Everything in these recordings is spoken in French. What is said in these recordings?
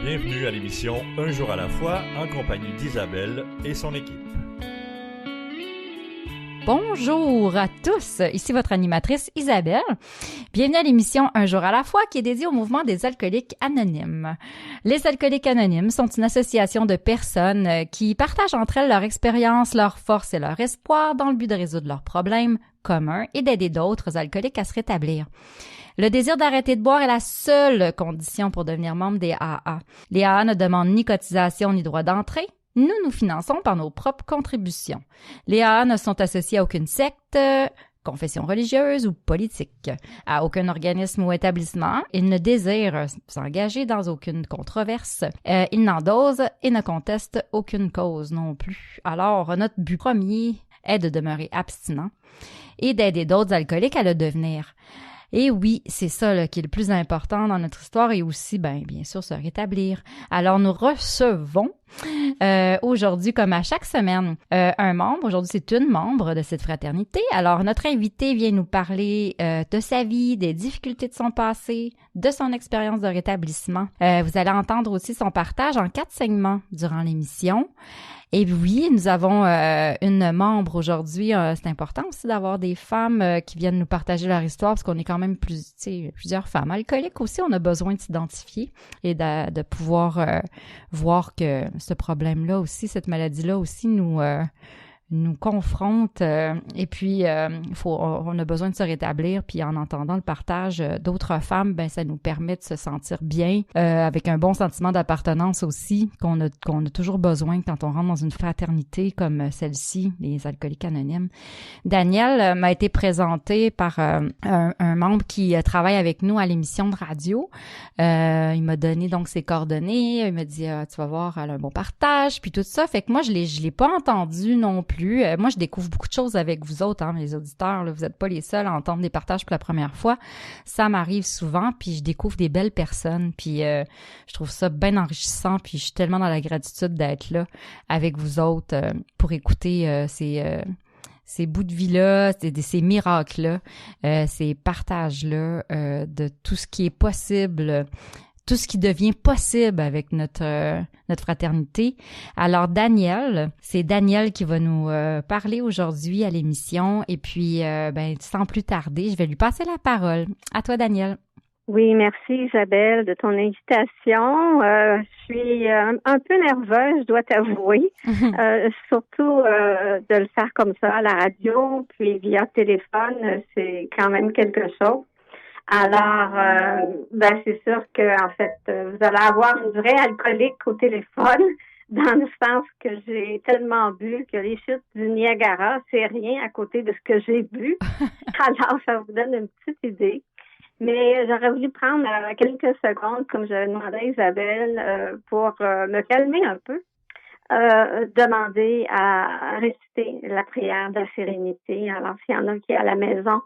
Bienvenue à l'émission Un jour à la fois en compagnie d'Isabelle et son équipe. Bonjour à tous, ici votre animatrice Isabelle. Bienvenue à l'émission Un jour à la fois qui est dédiée au mouvement des alcooliques anonymes. Les alcooliques anonymes sont une association de personnes qui partagent entre elles leur expérience, leurs forces et leur espoir dans le but de résoudre leurs problèmes communs et d'aider d'autres alcooliques à se rétablir. Le désir d'arrêter de boire est la seule condition pour devenir membre des AA. Les AA ne demandent ni cotisation ni droit d'entrée. Nous nous finançons par nos propres contributions. Les AA ne sont associés à aucune secte, confession religieuse ou politique, à aucun organisme ou établissement. Ils ne désirent s'engager dans aucune controverse. Ils n'endosent et ne contestent aucune cause non plus. Alors, notre but premier est de demeurer abstinent et d'aider d'autres alcooliques à le devenir. Et oui, c'est ça là, qui est le plus important dans notre histoire et aussi, bien sûr, se rétablir. Alors, nous recevons aujourd'hui, comme à chaque semaine, un membre. Aujourd'hui, c'est une membre de cette fraternité. Alors, notre invité vient nous parler de sa vie, des difficultés de son passé, de son expérience de rétablissement. Vous allez entendre aussi son partage en 4 segments durant l'émission. Et oui, nous avons une membre aujourd'hui. C'est important aussi d'avoir des femmes qui viennent nous partager leur histoire parce qu'on est quand même plusieurs femmes alcooliques aussi. On a besoin de s'identifier et de pouvoir voir que ce problème-là aussi, cette maladie-là aussi nous confronte et puis on a besoin de se rétablir, puis en entendant le partage d'autres femmes, ça nous permet de se sentir bien avec un bon sentiment d'appartenance aussi qu'on a toujours besoin quand on rentre dans une fraternité comme celle-ci, les alcooliques anonymes. Daniel m'a été présenté par un membre qui travaille avec nous à l'émission de radio. Il m'a donné donc ses coordonnées, il m'a dit tu vas voir, elle a un bon partage, puis tout ça. Fait que moi je l'ai pas entendu non plus. Moi, je découvre beaucoup de choses avec vous autres, les auditeurs. Là, vous n'êtes pas les seuls à entendre des partages pour la première fois. Ça m'arrive souvent, puis je découvre des belles personnes, puis je trouve ça bien enrichissant, puis je suis tellement dans la gratitude d'être là avec vous autres pour écouter ces bouts de vie-là, ces miracles-là, ces partages-là de tout ce qui est possible, tout ce qui devient possible avec notre fraternité. Alors Daniel, c'est Daniel qui va nous parler aujourd'hui à l'émission et puis sans plus tarder, je vais lui passer la parole. À toi Daniel. Oui, merci Isabelle de ton invitation. Je suis un peu nerveuse, je dois t'avouer, surtout de le faire comme ça à la radio, puis via téléphone, c'est quand même quelque chose. Alors, c'est sûr que en fait, vous allez avoir une vraie alcoolique au téléphone, dans le sens que j'ai tellement bu que les chutes du Niagara, c'est rien à côté de ce que j'ai bu. Alors, ça vous donne une petite idée. Mais j'aurais voulu prendre quelques secondes, comme j'avais demandé à Isabelle, pour me calmer un peu. Demander à réciter la prière de la sérénité. Alors, s'il y en a qui est à la maison,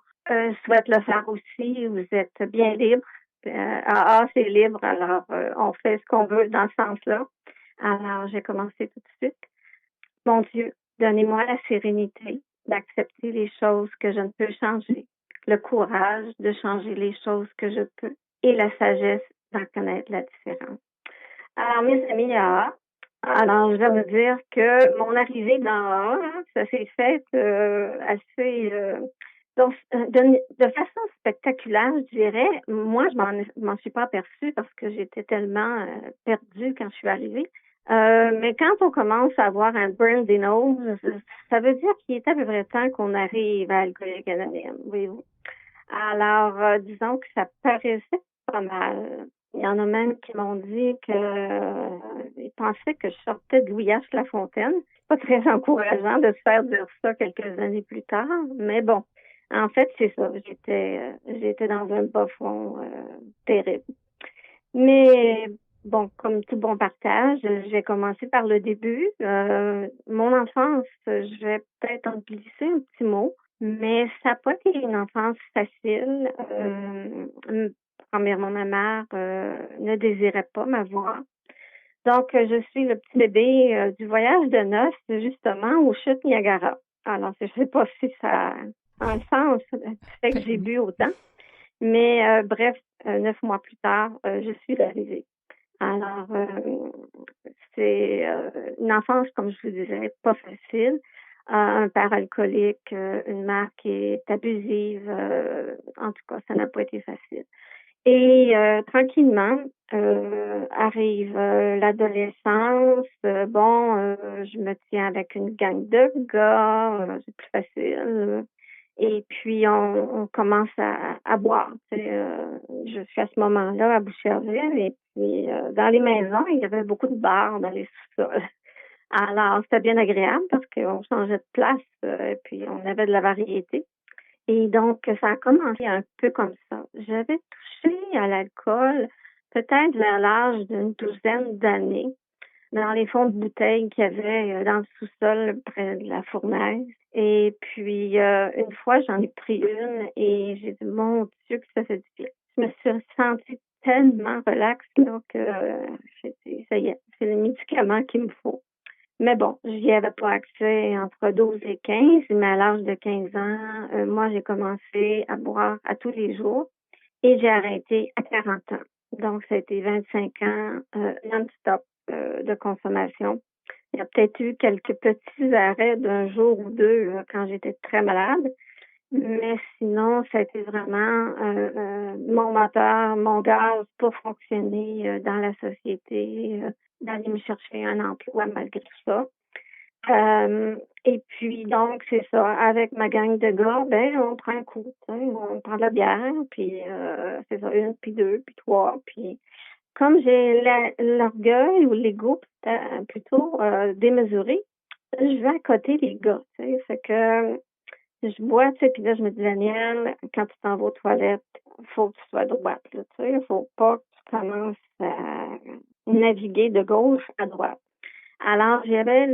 souhaite le faire aussi, vous êtes bien libre. C'est libre, alors on fait ce qu'on veut dans ce sens-là. Alors, j'ai commencé tout de suite. Mon Dieu, donnez-moi la sérénité d'accepter les choses que je ne peux changer, le courage de changer les choses que je peux et la sagesse d'en connaître la différence. Alors, mes amis alors je vais vous dire que mon arrivée dans ça s'est fait assez... Donc, de façon spectaculaire, je dirais, moi, je m'en suis pas aperçue parce que j'étais tellement perdue quand je suis arrivée. Mais quand on commence à avoir un burn des noses, ça veut dire qu'il est à peu près temps qu'on arrive à Alcooliques Anonymes, voyez-vous. Alors, disons que ça paraissait pas mal. Il y en a même qui m'ont dit ils pensaient que je sortais de Louis H. Lafontaine. C'est pas très encourageant de se faire dire ça quelques années plus tard, mais bon. En fait, c'est ça. J'étais dans un bas fond terrible. Mais bon, comme tout bon partage, j'ai commencé par le début. Mon enfance, je vais peut-être en glisser un petit mot, mais ça n'a pas été une enfance facile. Premièrement, ma mère ne désirait pas m'avoir. Donc, je suis le petit bébé du voyage de noces, justement, aux chutes Niagara. Alors, je ne sais pas si ça... un sens du fait que j'ai bu autant. Mais bref, 9 mois plus tard, je suis arrivée. Alors, c'est une enfance, comme je vous disais, pas facile. Un père alcoolique, une mère qui est abusive. En tout cas, ça n'a pas été facile. Et tranquillement, arrive l'adolescence. Je me tiens avec une gang de gars, c'est plus facile. Et puis, on commence à boire. Je suis à ce moment-là à Boucherville. Et puis, dans les maisons, il y avait beaucoup de bars dans les sous-sols. Alors, c'était bien agréable parce qu'on changeait de place et puis on avait de la variété. Et donc, ça a commencé un peu comme ça. J'avais touché à l'alcool peut-être vers l'âge d'une douzaine d'années dans les fonds de bouteilles qu'il y avait dans le sous-sol près de la fournaise. Et puis, une fois, j'en ai pris une et j'ai dit, mon Dieu, que ça fait du bien. Je me suis sentie tellement relaxe là, que j'ai dit, ça y est, c'est le médicament qu'il me faut. Mais bon, j'y avais pas accès entre 12 et 15, mais à l'âge de 15 ans, moi, j'ai commencé à boire à tous les jours et j'ai arrêté à 40 ans. Donc, ça a été 25 ans non-stop de consommation. Il y a peut-être eu quelques petits arrêts d'un jour ou deux quand j'étais très malade, mais sinon, ça a été vraiment mon moteur, mon gaz pour fonctionner dans la société, d'aller me chercher un emploi malgré tout ça. Et puis donc, c'est ça, avec ma gang de gars, on prend un coup, on prend de la bière, puis c'est ça, une, puis deux, puis trois, puis comme j'ai l'orgueil ou l'ego plutôt démesuré, je vais à côté les gars, tu sais, fait que je bois, tu sais, puis là, je me dis, Daniel, quand tu t'en vas aux toilettes, faut que tu sois droite, là, tu sais, faut pas que tu commences à naviguer de gauche à droite. Alors, j'avais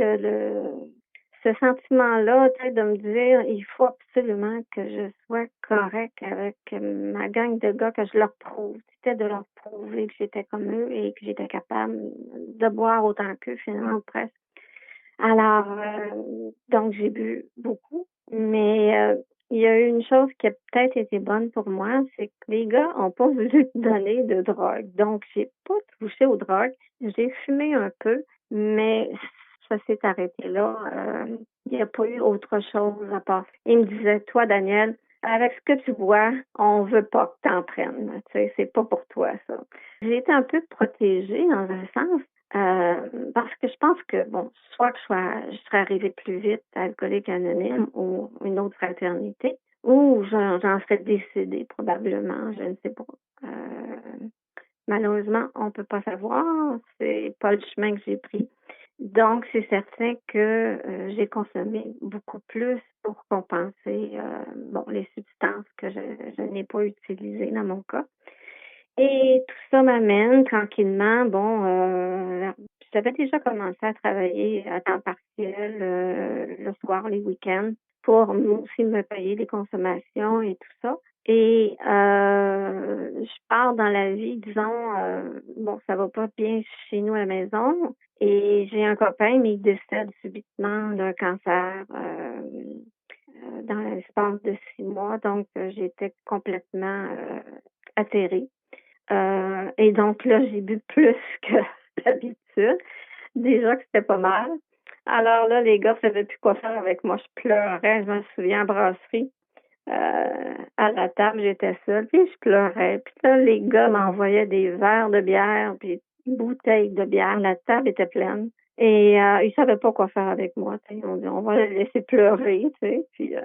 ce sentiment-là, tu sais, de me dire, il faut absolument que je sois correcte avec ma gang de gars, que je leur prouve. C'était de leur prouver que j'étais comme eux et que j'étais capable de boire autant qu'eux, finalement, presque. Alors, donc, j'ai bu beaucoup, mais il y a eu une chose qui a peut-être été bonne pour moi, c'est que les gars ont pas voulu me donner de drogue. Donc, j'ai pas touché aux drogues. J'ai fumé un peu, mais ça s'est arrêté là. Il n'y a pas eu autre chose à part. Il me disait, toi, Daniel, avec ce que tu bois, on veut pas que t'en prennes. Tu sais, c'est pas pour toi, ça. J'ai été un peu protégée dans un sens. Parce que je pense que, bon, soit que je serais arrivée plus vite à Alcooliques Anonymes ou une autre fraternité, ou j'en serais décédée probablement, je ne sais pas. Malheureusement, on peut pas savoir, c'est pas le chemin que j'ai pris. Donc, c'est certain que j'ai consommé beaucoup plus pour compenser les substances que je n'ai pas utilisées dans mon cas. Et tout ça m'amène tranquillement, j'avais déjà commencé à travailler à temps partiel le soir, les week-ends, pour aussi me payer les consommations et tout ça. Et je pars dans la vie, disons, ça va pas bien chez nous à la maison. Et j'ai un copain, mais il décède subitement d'un cancer dans l'espace de 6 mois. Donc, j'étais complètement atterrée. Et donc là, j'ai bu plus que d'habitude. Déjà que c'était pas mal. Alors là, les gars ne savaient plus quoi faire avec moi. Je pleurais, je me souviens, en brasserie. À la table, j'étais seule, puis je pleurais. Puis là, les gars m'envoyaient des verres de bière, puis des bouteilles de bière. La table était pleine. Et ils savaient pas quoi faire avec moi. Ils ont dit, on va les laisser pleurer, tu sais.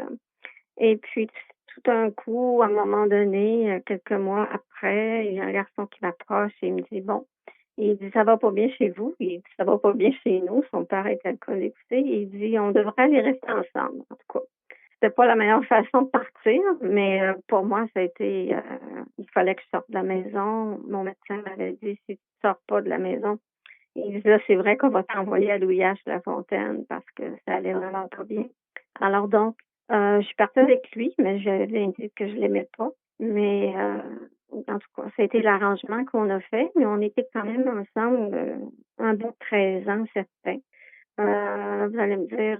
Et puis, tout d'un coup, à un moment donné, quelques mois après, il y a un garçon qui m'approche et il me dit, bon, il dit, ça va pas bien chez vous. Il dit, ça va pas bien chez nous. Son père est alcoolique aussi. Il dit, on devrait aller rester ensemble. En tout cas, c'était pas la meilleure façon de partir, mais pour moi, ça a été, il fallait que je sorte de la maison. Mon médecin m'avait dit, si tu sors pas de la maison, il dit, là, c'est vrai qu'on va t'envoyer à Louis H. Lafontaine parce que ça allait vraiment pas bien. Alors donc, je suis partie avec lui, mais j'avais dit que je l'aimais pas. Mais en tout cas, ça a été l'arrangement qu'on a fait, mais on était quand même ensemble un bon 13 ans, certains. Vous allez me dire,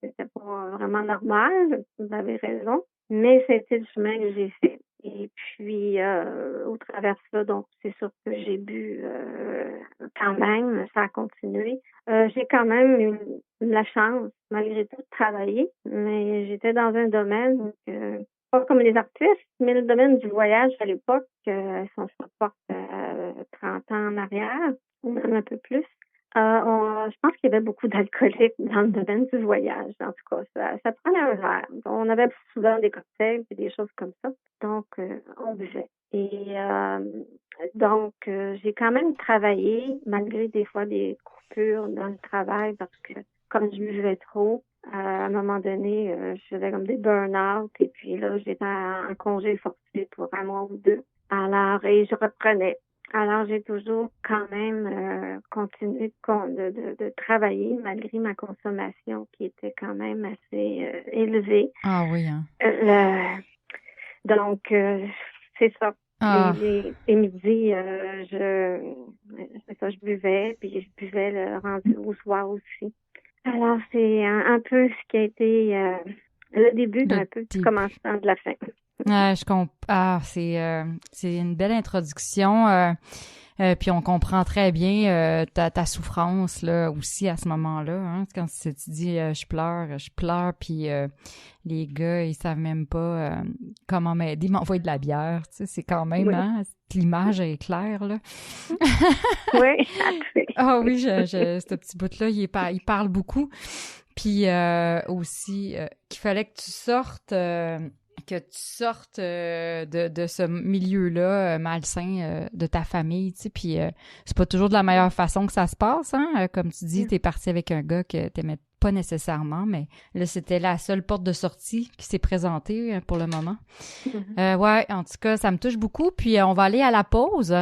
c'était pas vraiment normal, vous avez raison, mais c'était le chemin que j'ai fait. Et puis, au travers de ça, donc, c'est sûr que j'ai bu quand même, ça a continué. J'ai quand même eu la chance, malgré tout, de travailler, mais j'étais dans un domaine, pas comme les artistes, mais le domaine du voyage à l'époque, si on se reporte 30 ans en arrière, ou même un peu plus. Je pense qu'il y avait beaucoup d'alcooliques dans le domaine du voyage. En tout cas, ça prenait un verre. On avait souvent des cocktails et des choses comme ça. Donc, on buvait. Et donc, j'ai quand même travaillé, malgré des fois des coupures dans le travail, parce que comme je buvais trop, à un moment donné, je faisais comme des burn-out. Et puis là, j'étais en congé forcé pour un mois ou deux. Alors, et je reprenais. Alors, j'ai toujours quand même continué de travailler malgré ma consommation qui était quand même assez élevée. Ah oui, hein? Donc, c'est ça. Ah. Les midis, je buvais, puis je buvais le rendu au soir aussi. Alors, c'est un peu ce qui a été le début d'un peu du commencement de la fin. Je comprends. Ah, c'est une belle introduction. Puis on comprend très bien ta souffrance là aussi à ce moment-là. Hein, quand tu dis je pleure, puis les gars ils savent même pas comment m'aider, m'envoyer de la bière. Tu sais, c'est quand même oui. Hein, l'image est claire là. Oui. Ah oui, ce petit bout-là, il parle beaucoup. Puis aussi qu'il fallait que tu sortes. Que tu sortes de ce milieu-là malsain de ta famille, tu sais, puis c'est pas toujours de la meilleure façon que ça se passe, hein, comme tu dis, t'es parti avec un gars que t'aimais pas nécessairement, mais là, c'était la seule porte de sortie qui s'est présentée pour le moment. Ouais, en tout cas, ça me touche beaucoup, puis on va aller à la pause,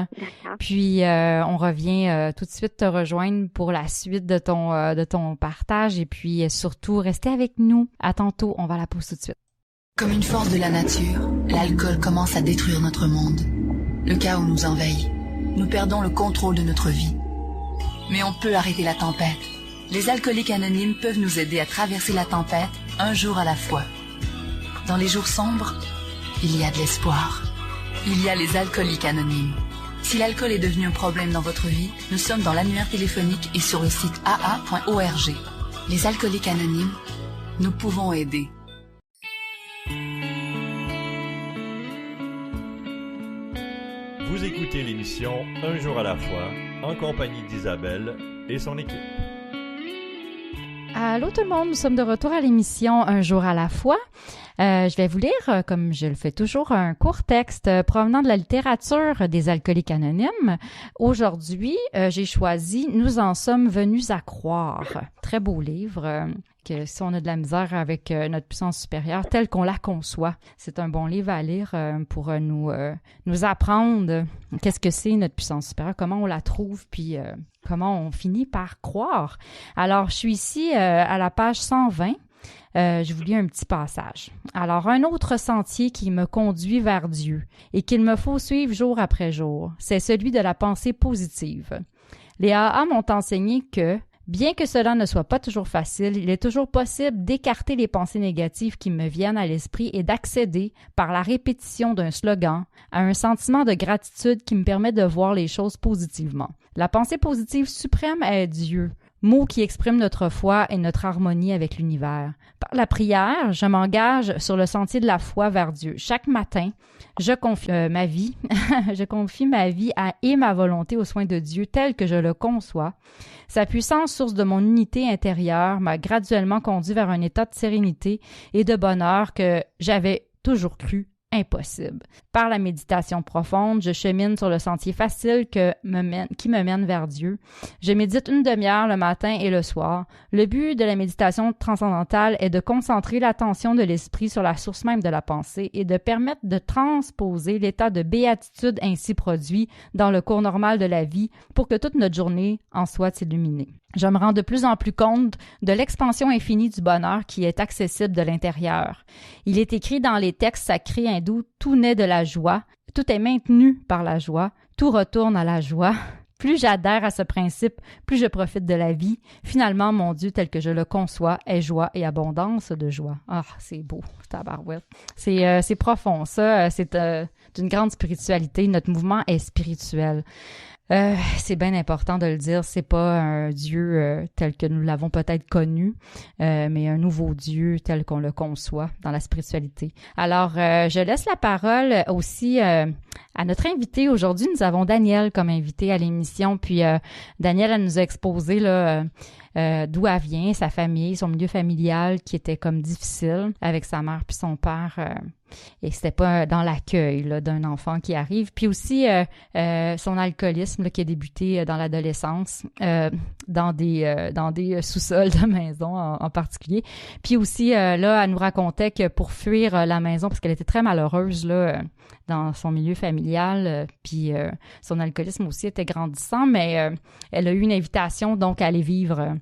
puis on revient tout de suite te rejoindre pour la suite de ton partage, et puis surtout, restez avec nous. À tantôt, on va à la pause tout de suite. Comme une force de la nature, l'alcool commence à détruire notre monde. Le chaos nous envahit. Nous perdons le contrôle de notre vie. Mais on peut arrêter la tempête. Les alcooliques anonymes peuvent nous aider à traverser la tempête un jour à la fois. Dans les jours sombres, il y a de l'espoir. Il y a les alcooliques anonymes. Si l'alcool est devenu un problème dans votre vie, nous sommes dans l'annuaire téléphonique et sur le site aa.org. Les alcooliques anonymes, nous pouvons aider. Vous écoutez l'émission Un jour à la fois, en compagnie d'Isabelle et son équipe. Allô tout le monde, nous sommes de retour à l'émission Un jour à la fois. Je vais vous lire, comme je le fais toujours, un court texte provenant de la littérature des alcooliques anonymes. Aujourd'hui, j'ai choisi « Nous en sommes venus à croire ». Très beau livre, que si on a de la misère avec notre puissance supérieure telle qu'on la conçoit, c'est un bon livre à lire pour nous apprendre qu'est-ce que c'est notre puissance supérieure, comment on la trouve, puis comment on finit par croire. Alors, je suis ici à la page 120. Je vous lis un petit passage. Alors, un autre sentier qui me conduit vers Dieu et qu'il me faut suivre jour après jour, c'est celui de la pensée positive. Les AA m'ont enseigné que, bien que cela ne soit pas toujours facile, il est toujours possible d'écarter les pensées négatives qui me viennent à l'esprit et d'accéder, par la répétition d'un slogan, à un sentiment de gratitude qui me permet de voir les choses positivement. La pensée positive suprême est Dieu, mot qui exprime notre foi et notre harmonie avec l'univers. Par la prière, je m'engage sur le sentier de la foi vers Dieu. Chaque matin, je confie ma vie, et ma volonté aux soins de Dieu tel que je le conçois. Sa puissance, source de mon unité intérieure, m'a graduellement conduit vers un état de sérénité et de bonheur que j'avais toujours cru impossible. Par la méditation profonde, je chemine sur le sentier facile qui me mène vers Dieu. Je médite une demi-heure le matin et le soir. Le but de la méditation transcendantale est de concentrer l'attention de l'esprit sur la source même de la pensée et de permettre de transposer l'état de béatitude ainsi produit dans le cours normal de la vie pour que toute notre journée en soit illuminée. Je me rends de plus en plus compte de l'expansion infinie du bonheur qui est accessible de l'intérieur. Il est écrit dans les textes sacrés hindous, tout naît de la joie, tout est maintenu par la joie, tout retourne à la joie. Plus j'adhère à ce principe, plus je profite de la vie. Finalement, mon Dieu tel que je le conçois est joie et abondance de joie. Ah, c'est beau, tabarouette. C'est profond, ça. C'est d'une grande spiritualité. Notre mouvement est spirituel. C'est bien important de le dire, c'est pas un Dieu tel que nous l'avons peut-être connu, mais un nouveau Dieu tel qu'on le conçoit dans la spiritualité. Alors, je laisse la parole aussi à notre invité. Aujourd'hui, nous avons Danielle comme invité à l'émission, puis Danielle, elle nous a exposé là, d'où elle vient, sa famille, son milieu familial qui était comme difficile avec sa mère puis son père. Et c'était pas dans l'accueil là, d'un enfant qui arrive. Puis aussi son alcoolisme là, qui a débuté dans l'adolescence, dans des sous-sols de maison en particulier. Puis aussi, là, elle nous racontait que pour fuir la maison, parce qu'elle était très malheureuse là, dans son milieu familial, puis son alcoolisme aussi était grandissant, mais elle a eu une invitation donc à aller vivre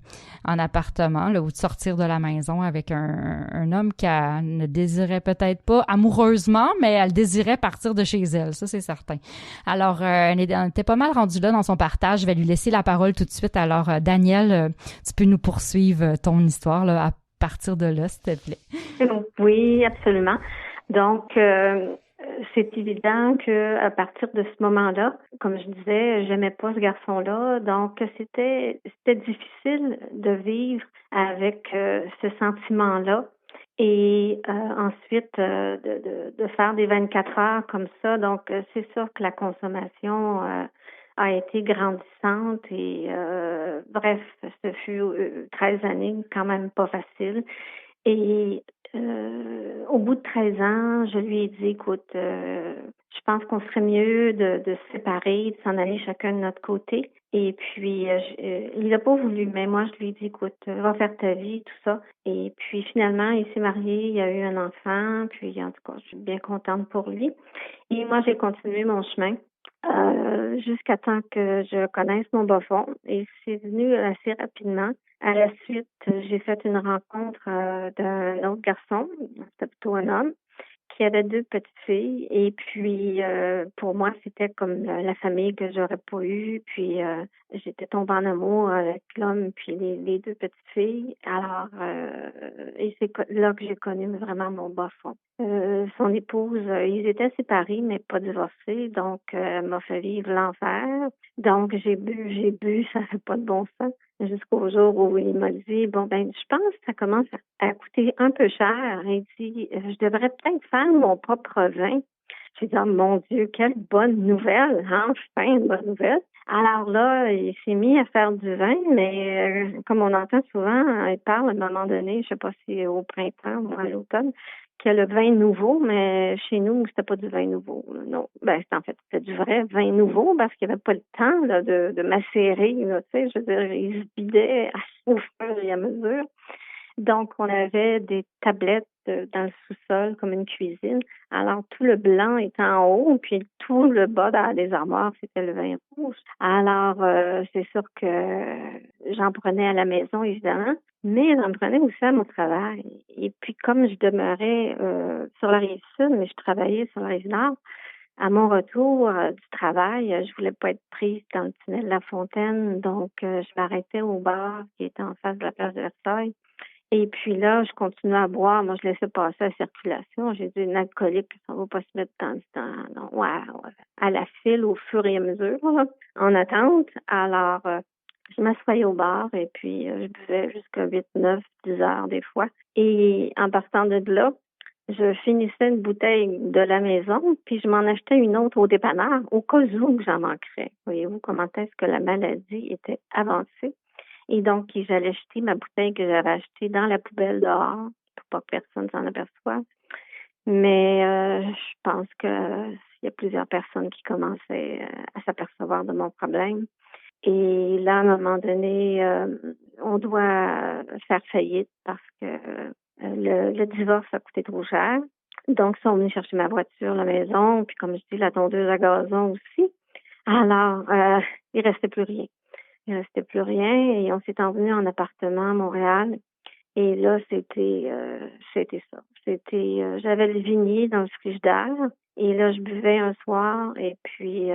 en appartement là, ou de sortir de la maison avec un homme qu'elle ne désirait peut-être pas amoureusement, mais elle désirait partir de chez elle, ça c'est certain. Alors, elle était pas mal rendue là dans son partage. Je vais lui laisser la parole tout de suite. Alors, Danielle, tu peux nous poursuivre ton histoire là, à partir de là, s'il te plaît. Oui, absolument. Donc, c'est évident que à partir de ce moment-là, comme je disais, j'aimais pas ce garçon-là, donc c'était difficile de vivre avec ce sentiment-là. Et ensuite, de faire des 24 heures comme ça. Donc, c'est sûr que la consommation a été grandissante et bref, ce fut 13 années quand même pas facile. Et au bout de 13 ans, je lui ai dit, écoute, je pense qu'on serait mieux de se séparer, de s'en aller chacun de notre côté. Et puis, il n'a pas voulu, mais moi, je lui ai dit, écoute, va faire ta vie, tout ça. Et puis, finalement, il s'est marié, il a eu un enfant, puis en tout cas, je suis bien contente pour lui. Et moi, j'ai continué mon chemin jusqu'à temps que je connaisse mon bas fond. Et c'est venu assez rapidement. À la suite, j'ai fait une rencontre d'un autre garçon, c'était plutôt un homme, qui avait 2 petites filles. Et puis, pour moi, c'était comme la famille que j'aurais pas eue. Puis, j'étais tombée en amour avec l'homme puis les 2 petites filles. Alors, et c'est là que j'ai connu vraiment mon bas fond. Son épouse, ils étaient séparés, mais pas divorcés. Donc, elle m'a fait vivre l'enfer. Donc, j'ai bu, ça fait pas de bon sens. Jusqu'au jour où il m'a dit, bon, ben, je pense que ça commence à coûter un peu cher. Il dit, je devrais peut-être faire mon propre vin. J'ai dit, oh mon Dieu, quelle bonne nouvelle, hein? Enfin, une bonne nouvelle. Alors là, il s'est mis à faire du vin, mais comme on entend souvent, il parle à un moment donné, je sais pas si au printemps ou à l'automne, qu'il y a le vin nouveau, mais chez nous, c'était pas du vin nouveau. Là, non, ben en fait, c'était du vrai vin nouveau parce qu'il n'y avait pas le temps là, de macérer. Là, tu sais, je veux dire, il se bidait au fur et à mesure. Donc, on avait des tablettes dans le sous-sol comme une cuisine. Alors, tout le blanc était en haut, puis tout le bas dans les armoires, c'était le vin rouge. Alors, c'est sûr que j'en prenais à la maison, évidemment, mais j'en prenais aussi à mon travail. Et puis, comme je demeurais sur la Rive-Sud, mais je travaillais sur la Rive-Nord, à mon retour du travail, je voulais pas être prise dans le tunnel de la Fontaine, donc je m'arrêtais au bar qui était en face de la place de Versailles. Et puis là, je continuais à boire. Moi, je laissais passer la circulation. J'ai dit, une alcoolique, ça ne va pas se mettre à la file au fur et à mesure, là, en attente. Alors, je m'assoyais au bar et puis je buvais jusqu'à 8, 9, 10 heures des fois. Et en partant de là, je finissais une bouteille de la maison, puis je m'en achetais une autre au dépanneur, au cas où j'en manquerais. Voyez-vous comment est-ce que la maladie était avancée? Et donc, j'allais jeter ma bouteille que j'avais achetée dans la poubelle dehors pour pas que personne s'en aperçoive. Mais je pense que il y a plusieurs personnes qui commençaient à s'apercevoir de mon problème. Et là, à un moment donné, on doit faire faillite parce que le divorce a coûté trop cher. Donc, ils sont venus chercher ma voiture, la maison, puis comme je dis, la tondeuse à gazon aussi. Alors, il restait plus rien. Il ne restait plus rien et on s'est envenu en appartement à Montréal. Et là, c'était ça. J'avais le vignier dans le frigidaire et là, je buvais un soir et puis,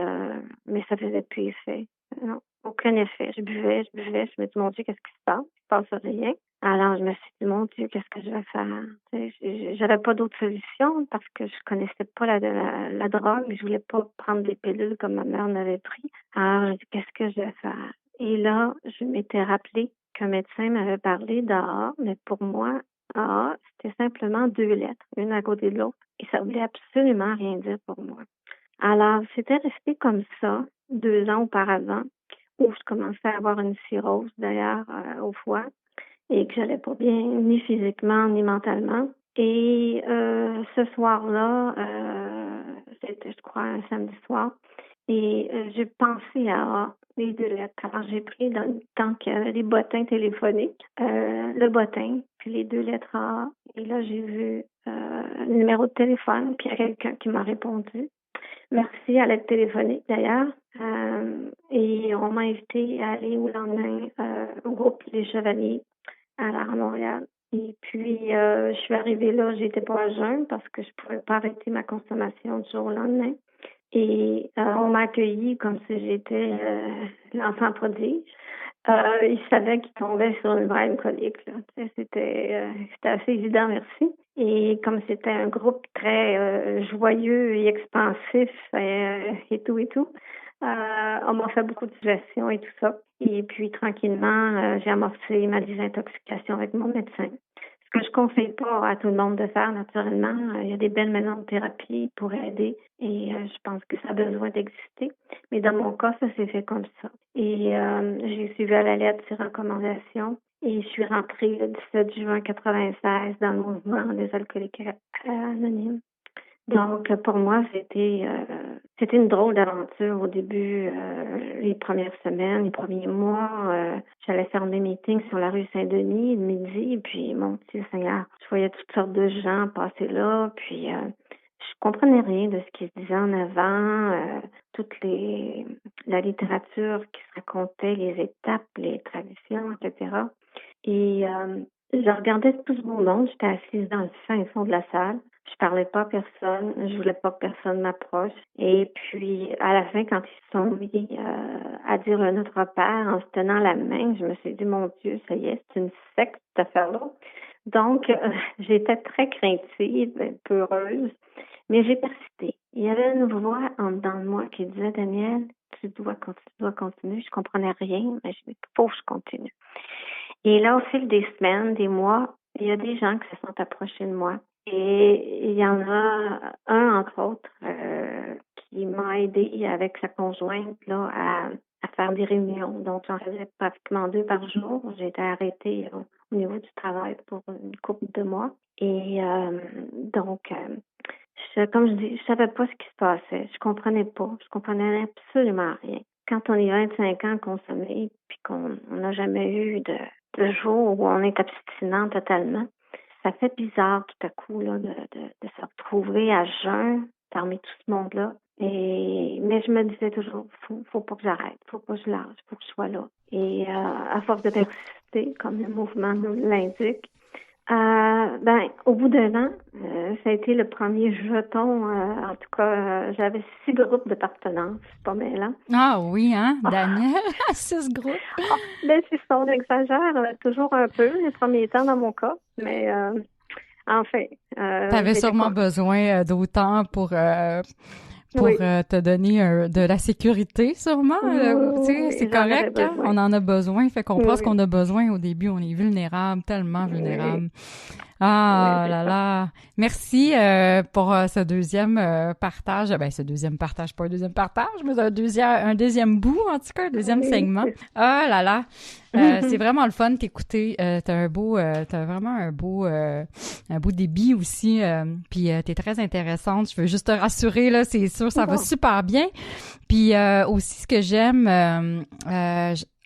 mais ça faisait plus effet. Non. aucun effet. Je buvais, je me dis, mon Dieu, qu'est-ce qui se passe? Il ne se passe rien. Alors, je me suis dit, mon Dieu, qu'est-ce que je vais faire? J'avais pas d'autre solution parce que je connaissais pas la drogue. Je voulais pas prendre des pilules comme ma mère en avait pris. Alors, je dis, qu'est-ce que je vais faire? Et là, je m'étais rappelé qu'un médecin m'avait parlé d'AA, mais pour moi, AA, c'était simplement 2 lettres, une à côté de l'autre. Et ça voulait absolument rien dire pour moi. Alors, c'était resté comme ça 2 ans auparavant, où je commençais à avoir une cirrhose, d'ailleurs, au foie, et que j'allais pas bien, ni physiquement, ni mentalement. Et ce soir-là, c'était, je crois, un samedi soir, et j'ai pensé à les 2 lettres. Alors, j'ai pris dans le temps qu'il y avait les bottins téléphoniques, le bottin, puis les 2 lettres A. Et là, j'ai vu le numéro de téléphone, puis il y a quelqu'un qui m'a répondu. Merci à l'aide téléphonique, d'ailleurs. Et on m'a invité à aller au lendemain au groupe Les Chevaliers à Montréal. Et puis, je suis arrivée là, j'étais pas à jeun parce que je pouvais pas arrêter ma consommation du jour au lendemain. Et on m'a accueillie comme si j'étais l'enfant prodige. Ils savaient qu'ils tombaient sur une vraie alcoolique, là. C'était assez évident, merci. Et comme c'était un groupe très joyeux et expansif et tout, on m'a fait beaucoup de suggestions et tout ça. Et puis, tranquillement, j'ai amorcé ma désintoxication avec mon médecin. Ce que je conseille pas à tout le monde de faire, naturellement. Il y a des belles maisons de thérapie pour aider et je pense que ça a besoin d'exister. Mais dans mon cas, ça s'est fait comme ça. Et j'ai suivi à la lettre ces recommandations et je suis rentrée le 17 juin 1996 dans le mouvement des alcooliques anonymes. Donc, pour moi, c'était une drôle d'aventure au début, les premières semaines, les premiers mois. J'allais faire mes meetings sur la rue Saint-Denis le midi, puis mon petit Seigneur, je voyais toutes sortes de gens passer là, puis je comprenais rien de ce qui se disait en avant, la littérature qui se racontait, les étapes, les traditions, etc. Et je regardais tout ce beau monde, j'étais assise dans le fin fond de la salle. Je parlais pas à personne, je voulais pas que personne m'approche. Et puis, à la fin, quand ils se sont mis à dire Notre Père en se tenant la main, je me suis dit, mon Dieu, ça y est, c'est une secte, cette affaire-là. Donc, j'étais très craintive, peureuse, mais j'ai persisté. Il y avait une voix en dedans de moi qui disait, Danielle, tu dois continuer. Je comprenais rien, mais je dis, faut que je continue. Et là, au fil des semaines, des mois, il y a des gens qui se sont approchés de moi. Et il y en a un, entre autres, qui m'a aidé avec sa conjointe là, à faire des réunions. Donc, j'en faisais pratiquement 2 par jour. J'ai été arrêtée au niveau du travail pour une couple de mois. Et donc, comme je dis, je savais pas ce qui se passait. Je comprenais absolument rien. Quand on est 25 ans consommé, puis qu'on n'a jamais eu de jour où on est abstinent totalement, ça fait bizarre tout à coup là, de se retrouver à jeun parmi tout ce monde-là. Mais je me disais toujours, faut pas que j'arrête, faut pas que je lâche, faut que je sois là. Et à force de persister, comme le mouvement nous l'indique, au bout d'1 an, ça a été le premier jeton. En tout cas, j'avais 6 groupes de partenaires. C'est pas mal, hein? Ah oui, hein, Danielle? 6 groupes. Mais c'est ça, on exagère toujours un peu les premiers temps dans mon cas. Mais enfin. T'avais sûrement besoin d'autant pour oui. te donner de la sécurité, sûrement. Tu sais, c'est correct, hein? On en a besoin. Fait qu'on pense qu'on a besoin au début. On est vulnérable, tellement vulnérable. Ah là là. Merci pour ce deuxième partage. Ce deuxième partage, pas un deuxième partage, mais un deuxième bout, en tout cas, un deuxième segment. Ah là là. C'est vraiment le fun t'écouter. T'as vraiment un beau débit aussi. Puis t'es très intéressante. Je veux juste te rassurer, là, c'est sûr, ça va super bien. Puis aussi, ce que j'aime,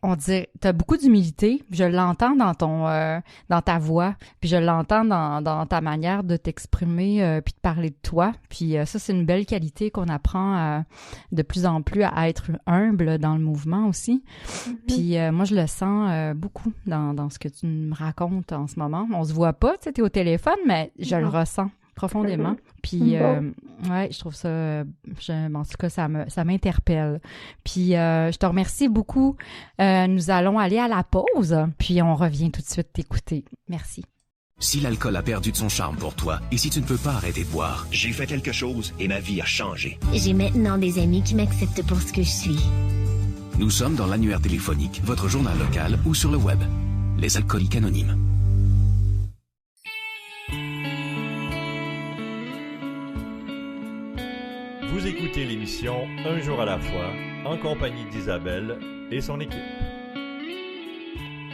on dirait, t'as beaucoup d'humilité. Je l'entends dans ta voix, puis je l'entends dans ta manière de t'exprimer, puis de parler de toi. Puis ça, c'est une belle qualité qu'on apprend de plus en plus à être humble dans le mouvement aussi. Mm-hmm. Puis moi, je le sens beaucoup dans ce que tu me racontes en ce moment. On se voit pas, tu sais, t'es au téléphone, mais je le ressens. profondément. Puis, ouais, je trouve ça, en tout cas, ça m'interpelle. Puis, je te remercie beaucoup. Nous allons aller à la pause, puis on revient tout de suite t'écouter. Merci. Si l'alcool a perdu de son charme pour toi, et si tu ne peux pas arrêter de boire, j'ai fait quelque chose et ma vie a changé. J'ai maintenant des amis qui m'acceptent pour ce que je suis. Nous sommes dans l'annuaire téléphonique, votre journal local ou sur le web. Les Alcooliques Anonymes. Vous écoutez l'émission Un jour à la fois, en compagnie d'Isabelle et son équipe.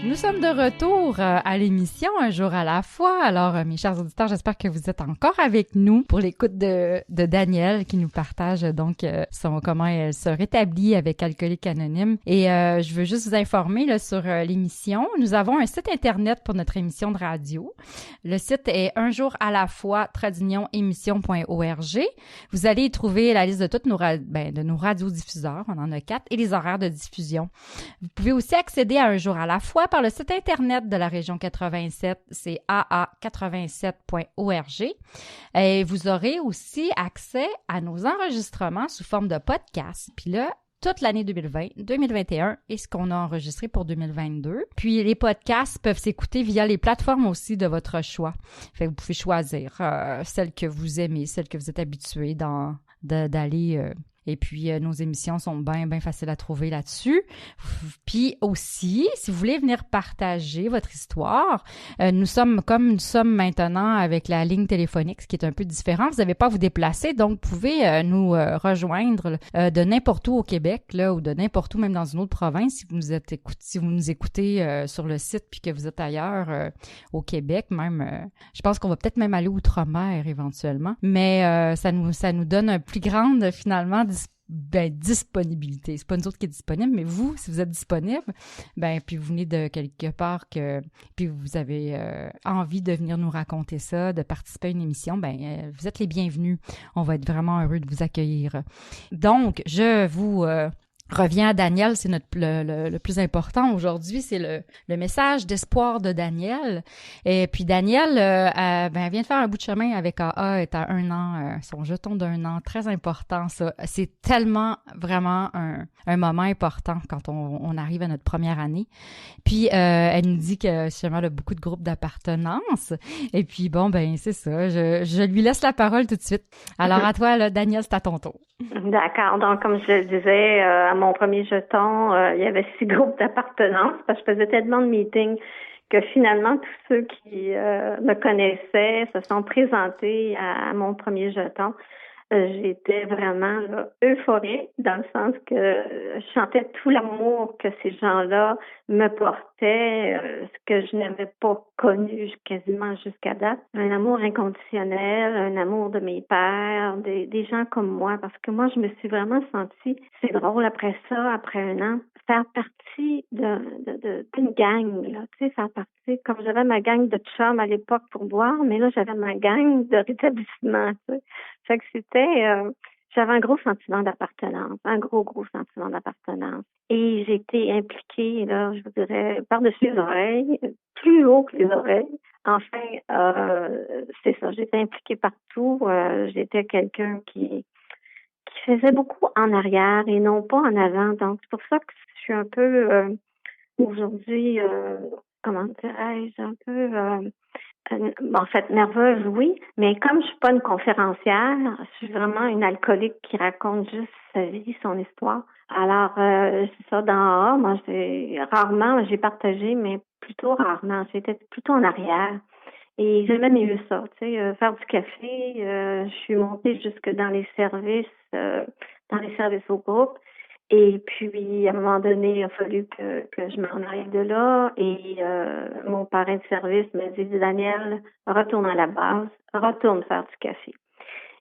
Nous sommes de retour à l'émission Un jour à la fois. Alors, mes chers auditeurs, j'espère que vous êtes encore avec nous pour l'écoute de Danielle qui nous partage donc comment elle se rétablit avec Alcooliques Anonymes. Et je veux juste vous informer là, sur l'émission. Nous avons un site internet pour notre émission de radio. Le site est unjouralafois-émission.org. Vous allez y trouver la liste de toutes nos radiodiffuseurs. On en a 4 et les horaires de diffusion. Vous pouvez aussi accéder à Un jour à la fois par le site Internet de la région 87, c'est aa87.org. Et vous aurez aussi accès à nos enregistrements sous forme de podcast. Puis là, toute l'année 2020, 2021 et ce qu'on a enregistré pour 2022. Puis les podcasts peuvent s'écouter via les plateformes aussi de votre choix. Fait que vous pouvez choisir celle que vous aimez, celle que vous êtes habitué d'aller... Et puis, nos émissions sont bien faciles à trouver là-dessus. Puis aussi, si vous voulez venir partager votre histoire, nous sommes maintenant avec la ligne téléphonique, ce qui est un peu différent. Vous n'avez pas à vous déplacer, donc vous pouvez nous rejoindre de n'importe où au Québec, là, ou de n'importe où, même dans une autre province, si vous nous écoutez sur le site puis que vous êtes ailleurs au Québec, même. Je pense qu'on va peut-être même aller outre-mer éventuellement. Mais ça nous donne un plus grande, finalement, disponibilité. C'est pas nous autres qui est disponible, mais vous, si vous êtes disponible, puis vous venez de quelque part puis vous avez envie de venir nous raconter ça, de participer à une émission, vous êtes les bienvenus. On va être vraiment heureux de vous accueillir. Donc, je vous reviens à Danielle, c'est le plus important aujourd'hui, c'est le message d'espoir de Danielle. Et puis Danielle, elle vient de faire un bout de chemin avec AA, elle est à 1 an, son jeton d'1 an, très important ça. C'est tellement vraiment un moment important quand on arrive à notre première année. Puis elle nous dit que justement elle a beaucoup de groupes d'appartenance. Et puis c'est ça, je lui laisse la parole tout de suite. Alors à toi là, Danielle, c'est à ton tour. D'accord. Donc, comme je le disais, à mon premier jeton, il y avait 6 groupes d'appartenance parce que je faisais tellement de meetings que finalement, tous ceux qui me connaissaient se sont présentés à mon premier jeton. J'étais vraiment là, euphorique dans le sens que je sentais tout l'amour que ces gens-là me portaient, ce que je n'avais pas connu quasiment jusqu'à date. Un amour inconditionnel, un amour de mes pères, des gens comme moi, parce que moi, je me suis vraiment sentie, c'est drôle, après ça, après 1 an, faire partie d'une gang, là, tu sais, faire partie, comme j'avais ma gang de chums à l'époque pour boire, mais là, j'avais ma gang de rétablissement, tu sais. Fait que j'avais un gros sentiment d'appartenance, un gros sentiment d'appartenance. Et j'ai été impliquée, là, je vous dirais, par-dessus les oreilles, plus haut que les oreilles. Enfin, c'est ça, j'étais impliquée partout. J'étais quelqu'un qui faisait beaucoup en arrière et non pas en avant. Donc, c'est pour ça que je suis un peu, aujourd'hui, comment dirais-je, un peu... en fait, nerveuse, oui, mais comme je suis pas une conférencière, je suis vraiment une alcoolique qui raconte juste sa vie, son histoire. Alors, c'est ça, dans AA, moi, j'ai partagé, mais plutôt rarement. J'étais plutôt en arrière. Et j'aimais mieux ça, tu sais, faire du café. Je suis montée jusque dans les services au groupe. Et puis, à un moment donné, il a fallu que je m'en aille de là. Et mon parrain de service m'a dit, Danielle, retourne à la base, retourne faire du café.